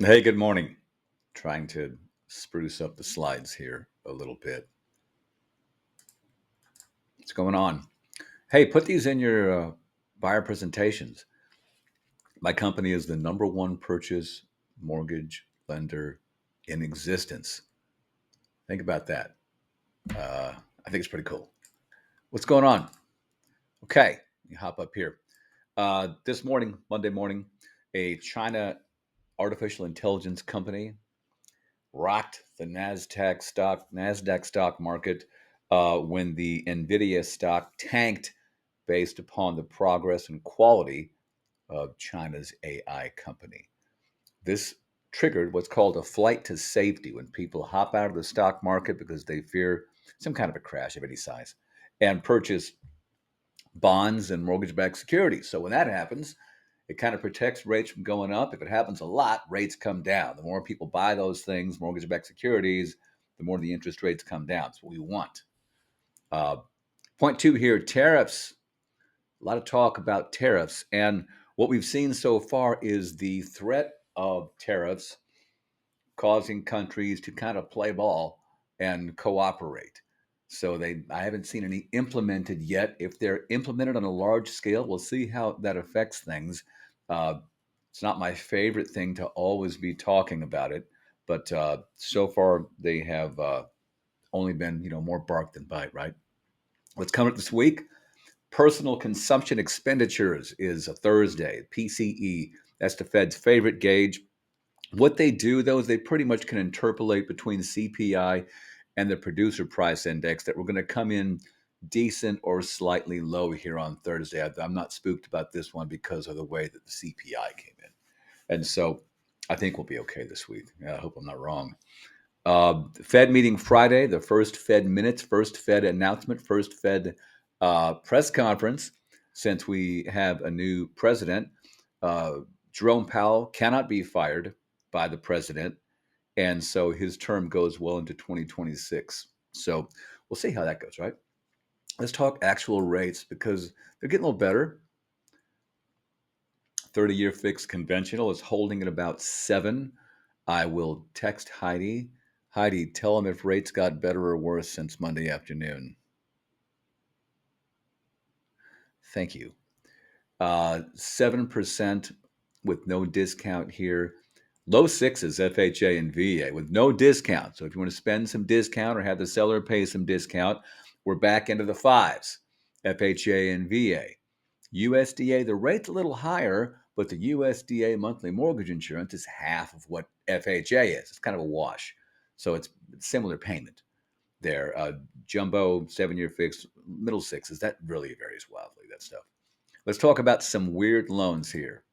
Hey, good morning. Trying to spruce up the slides here a little bit. What's going on? Hey, put these in your buyer presentations. My company is the number one purchase mortgage lender in existence. Think about that. I think it's pretty cool. What's going on? Okay, you hop up here. This morning, Monday morning, a China artificial intelligence company rocked the Nasdaq stock market when the Nvidia stock tanked based upon the progress and quality of China's AI company. This triggered what's called a flight to safety when people hop out of the stock market because they fear some kind of a crash of any size and purchase bonds and mortgage-backed securities. So when that happens, it kind of protects rates from going up. If it happens a lot, rates come down. The more people buy those things, mortgage-backed securities, the more the interest rates come down. That's what we want. Uh, Point two here, tariffs. A lot of talk about tariffs. And what we've seen so far is the threat of tariffs causing countries to kind of play ball and cooperate. So I haven't seen any implemented yet. If they're implemented on a large scale, we'll see how that affects things. Uh, it's not my favorite thing to always be talking about it, but so far they have only been, more bark than bite, right? What's coming up this week? Personal consumption expenditures is a Thursday. PCE, that's the Fed's favorite gauge. What they do, though, is they pretty much can interpolate between CPI and the producer price index that we're going to come in decent or slightly low here on Thursday. I'm not spooked about this one because of the way that the CPI came in. And so I think we'll be okay this week. I hope I'm not wrong. Fed meeting Friday, the first Fed minutes, first Fed announcement, first Fed press conference since we have a new president. Uh, Jerome Powell cannot be fired by the president. And so his term goes well into 2026. So we'll see how that goes, right? Let's talk actual rates because they're getting a little better. 30-year fixed conventional is holding at about 7. I will text Heidi. Heidi, tell them if rates got better or worse since Monday afternoon. Thank you. 7% with no discount here. Low sixes, FHA and VA with no discount. So if you want to spend some discount or have the seller pay some discount, we're back into the fives, FHA and VA. USDA, the rate's a little higher, but the USDA monthly mortgage insurance is half of what FHA is. It's kind of a wash. So it's similar payment there. Jumbo, 7-year fixed, middle sixes, that really varies wildly, that stuff. Let's talk about some weird loans here.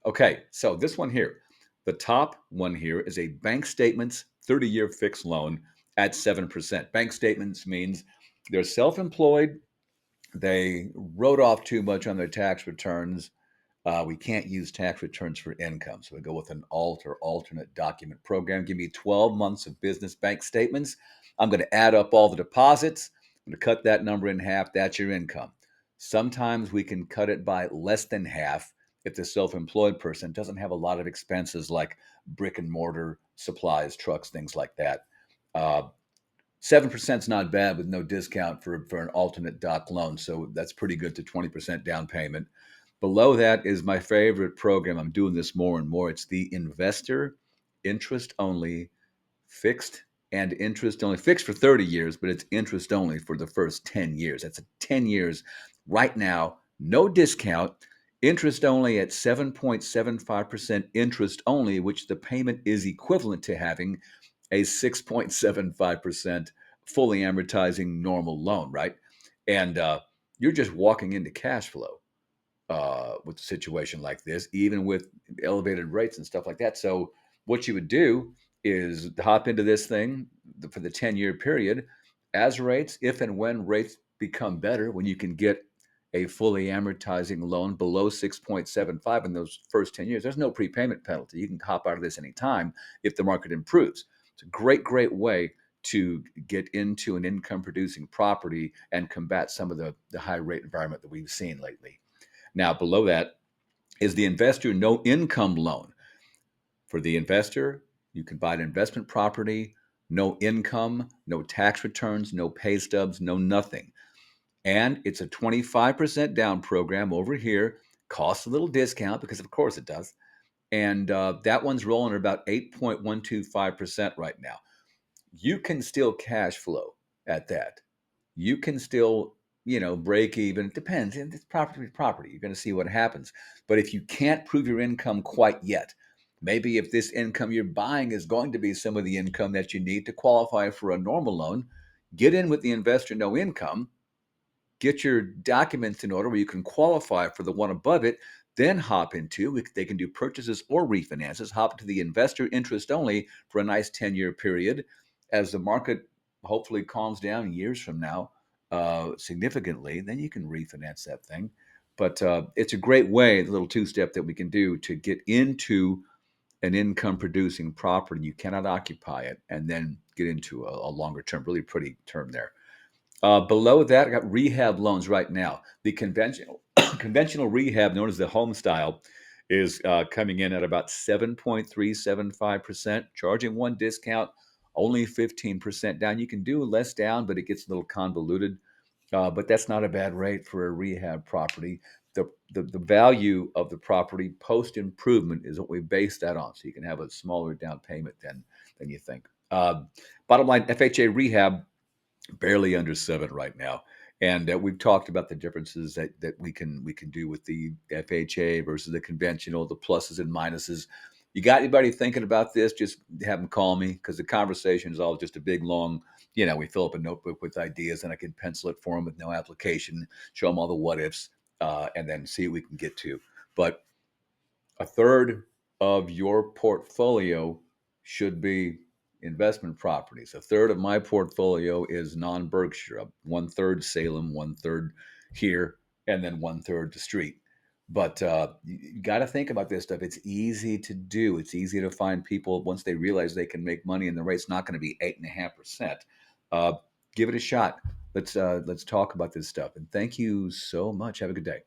Okay, so this one here, the top one here is a bank statements 30-year fixed loan at 7%. Bank statements means they're self-employed. They wrote off too much on their tax returns. We can't use tax returns for income, so we go with an alternate document program. Give me 12 months of business bank statements. I'm going to add up all the deposits. I'm going to cut that number in half. That's your income. Sometimes we can cut it by less than half if the self-employed person doesn't have a lot of expenses like brick and mortar, supplies, trucks, things like that. 7% is not bad with no discount for an alternate doc loan. So that's pretty good to 20% down payment. Below that is my favorite program. I'm doing this more and more. It's the investor interest only fixed and interest only fixed for 30 years, but it's interest only for the first 10 years. That's a 10 years right now, no discount, interest only at 7.75% interest only, which the payment is equivalent to having a 6.75% fully amortizing normal loan, right? And you're just walking into cash flow with a situation like this, even with elevated rates and stuff like that. So what you would do is hop into this thing for the 10-year period as rates, if and when rates become better, when you can get a fully amortizing loan below 6.75 in those first 10 years, there's no prepayment penalty. You can hop out of this anytime if the market improves. It's a great way to get into an income producing property and combat some of the high rate environment that we've seen lately. Now, below that is the investor no income loan. For the investor, you can buy an investment property, no income, no tax returns, no pay stubs, no nothing. And it's a 25% down program over here. Costs a little discount because, of course, it does. And that one's rolling at about 8.125% right now. You can still cash flow at that. You can still, break even. It depends. It's property to property. You're going to see what happens. But if you can't prove your income quite yet, maybe if this income you're buying is going to be some of the income that you need to qualify for a normal loan, get in with the investor no income, get your documents in order where you can qualify for the one above it, then hop into, they can do purchases or refinances, hop into the investor interest only for a nice 10-year period. As the market hopefully calms down years from now significantly, then you can refinance that thing. But it's a great way, the little two-step that we can do to get into an income producing property. You cannot occupy it and then get into a longer term, really pretty term there. Below that, I got rehab loans right now. The conventional conventional rehab, known as the home style, is coming in at about 7.375%, charging one discount, only 15% down. You can do less down, but it gets a little convoluted. But that's not a bad rate for a rehab property. The value of the property post improvement is what we base that on. So you can have a smaller down payment than you think. Bottom line, FHA rehab barely under 7 right now. And we've talked about the differences that we can do with the FHA versus the conventional, the pluses and minuses. You got anybody thinking about this? Just have them call me, because the conversation is all just a big long. We fill up a notebook with ideas, and I can pencil it for them with no application, show them all the what ifs, and then see what we can get to. But a third of your portfolio should be investment properties. A third of my portfolio is non-Berkshire. One third Salem, one third here, and then one third the street. But you got to think about this stuff. It's easy to do. It's easy to find people once they realize they can make money, and the rate's not going to be 8.5%. Uh, Give it a shot. Let's talk about this stuff. And thank you so much. Have a good day.